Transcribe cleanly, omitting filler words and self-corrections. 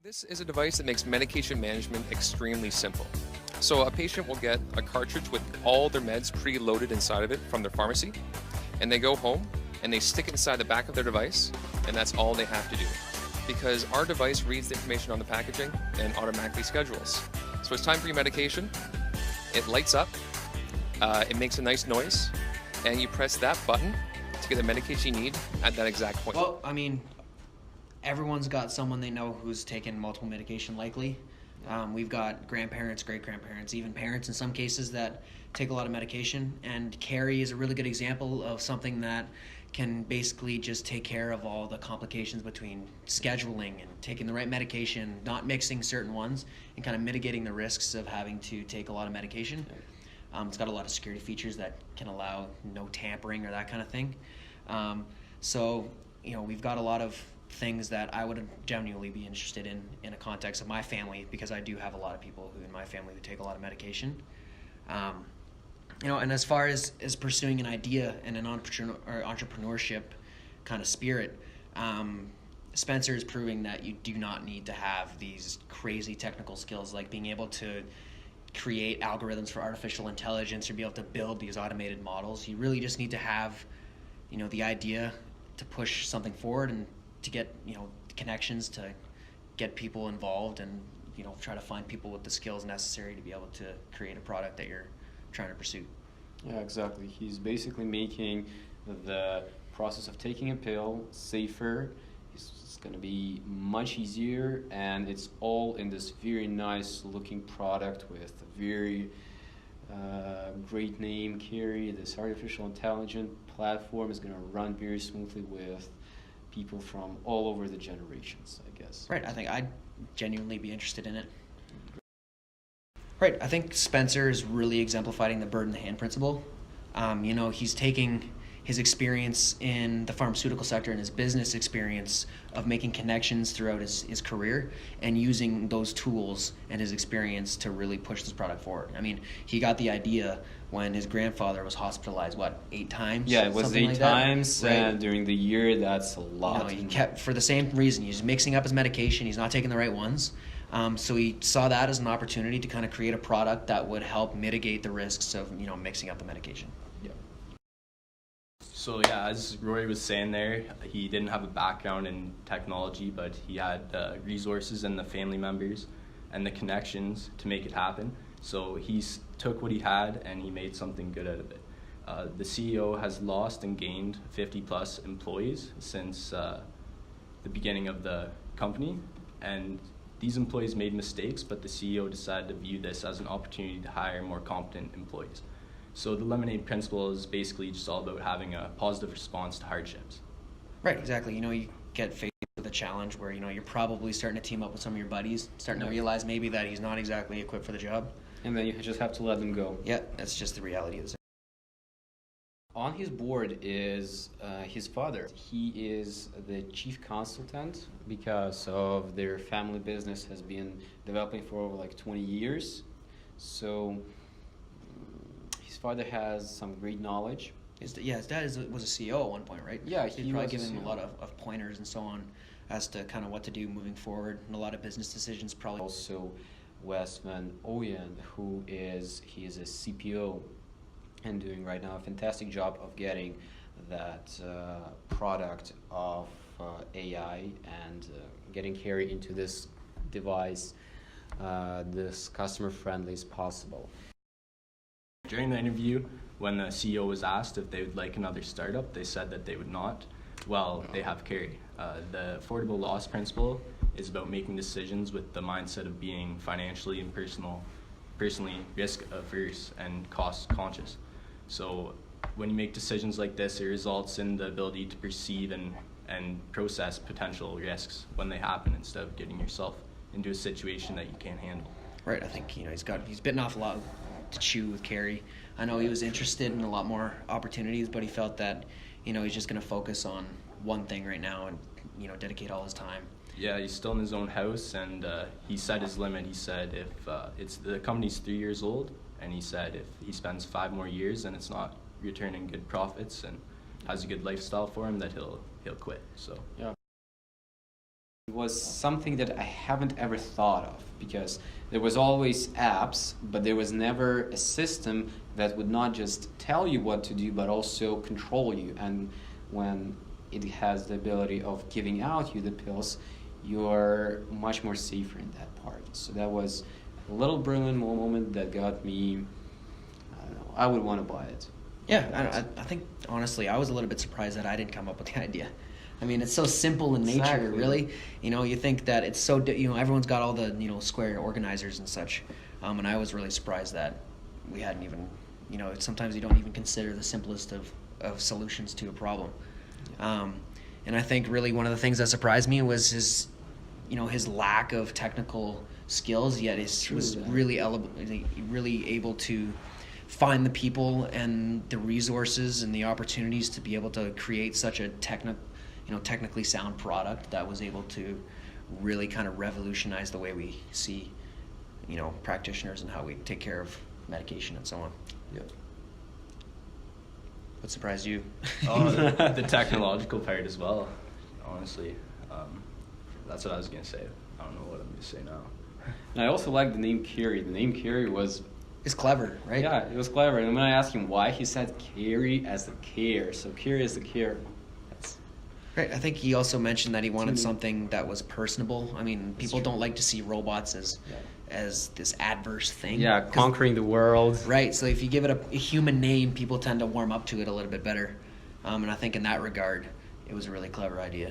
This is a device that makes medication management extremely simple. So a patient will get a cartridge with all their meds pre-loaded inside of it from their pharmacy, and they go home and they stick it inside the back of their device, and that's all they have to do. Because our device reads the information on the packaging and automatically schedules. So it's time for your medication, it lights up, it makes a nice noise, and you press that button to get the medication you need at that exact point. Well, I mean, everyone's got someone they know who's taken multiple medication likely. We've got grandparents, great-grandparents, even parents in some cases that take a lot of medication. And Cory is a really good example of something that can basically just take care of all the complications between scheduling and taking the right medication, not mixing certain ones, and kind of mitigating the risks of having to take a lot of medication. It's got a lot of security features that can allow no tampering or that kind of thing. So, you know, we've got a lot of things that I would genuinely be interested in a context of my family, because I do have a lot of people who in my family who take a lot of medication. You know, and as far as pursuing an idea and an entrepreneurship kind of spirit, Spencer is proving that you do not need to have these crazy technical skills like being able to create algorithms for artificial intelligence or be able to build these automated models. You really just need to have, you know, the idea to push something forward and to get, you know, connections to get people involved and, you know, try to find people with the skills necessary to be able to create a product that you're trying to pursue. Yeah, exactly. He's basically making the process of taking a pill safer. It's going to be much easier, and it's all in this very nice looking product with a very great name, Kirill. This artificial intelligence platform is going to run very smoothly with people from all over the generations, I guess. Right. I think I'd genuinely be interested in it. Right. I think Spencer is really exemplifying the bird in the hand principle. You know, he's taking his experience in the pharmaceutical sector and his business experience of making connections throughout his career and using those tools and his experience to really push this product forward. I mean, he got the idea when his grandfather was hospitalized, 8 times? Yeah, it was 8 times, right. And during the year, that's a lot. You know, he kept, for the same reason, he's mixing up his medication, he's not taking the right ones. So he saw that as an opportunity to kind of create a product that would help mitigate the risks of, you know, mixing up the medication. Yeah. So yeah, as Rory was saying there, he didn't have a background in technology, but he had resources and the family members and the connections to make it happen. So he took what he had and he made something good out of it. The CEO has lost and gained 50 plus employees since the beginning of the company, and these employees made mistakes, but the CEO decided to view this as an opportunity to hire more competent employees. So the lemonade principle is basically just all about having a positive response to hardships. Right, exactly. You know, you get faced with a challenge where, you know, you're probably starting to team up with some of your buddies, starting to realize maybe that he's not exactly equipped for the job. And then you just have to let them go. Yeah, that's just the reality of this. On his board is his father. He is the chief consultant because of their family business has been developing for over 20 years. So his father has some great knowledge. His dad was a CEO at one point, right? Yeah, he probably given him a lot of pointers and so on as to kind of what to do moving forward, and a lot of business decisions probably. Also, Wes Van Ooyen, he is a CPO and doing right now a fantastic job of getting that product of AI and getting Cory into this device this customer friendly as possible. During the interview, when the CEO was asked if they would like another startup, they said that they would not. Well, they have Cory. The affordable loss principle is about making decisions with the mindset of being financially and personally risk averse and cost conscious. So when you make decisions like this, it results in the ability to perceive and process potential risks when they happen instead of getting yourself into a situation that you can't handle. Right, I think, you know, he's bitten off a lot to chew with Cory. I know he was interested in a lot more opportunities, but he felt that, you know, he's just going to focus on one thing right now and, you know, dedicate all his time. Yeah, he's still in his own house, and he set his limit. He said if the company's 3 years old, and he said if he spends 5 more years and it's not returning good profits and has a good lifestyle for him, that he'll quit. So yeah. It was something that I haven't ever thought of, because there was always apps, but there was never a system that would not just tell you what to do, but also control you. And when it has the ability of giving out you the pills, you're much more safer in that part. So that was a little brilliant moment that got me, I don't know, I would want to buy it. Yeah, I think, honestly, I was a little bit surprised that I didn't come up with the idea. I mean, it's so simple in nature, Exactly. really. You know, you think that it's so, everyone's got all the, square organizers and such. And I was really surprised that we hadn't even, sometimes you don't even consider the simplest of solutions to a problem. And I think really one of the things that surprised me was his lack of technical skills, yet he was really able to find the people and the resources and the opportunities to be able to create such a technically sound product that was able to really kind of revolutionize the way we see, practitioners and how we take care of medication and so on. Yep. What surprised you? Oh, the technological part as well, honestly. That's what I was going to say. I don't know what I'm going to say now. And I also like the name Kiri. The name Kiri was... It's clever, right? Yeah, it was clever. And when I asked him why, he said Kiri as the care. So Kiri is the care. Right. I think he also mentioned that he wanted something that was personable. I mean, people don't like to see robots as this adverse thing. Yeah, conquering the world. Right. So if you give it a human name, people tend to warm up to it a little bit better. And I think in that regard, it was a really clever idea.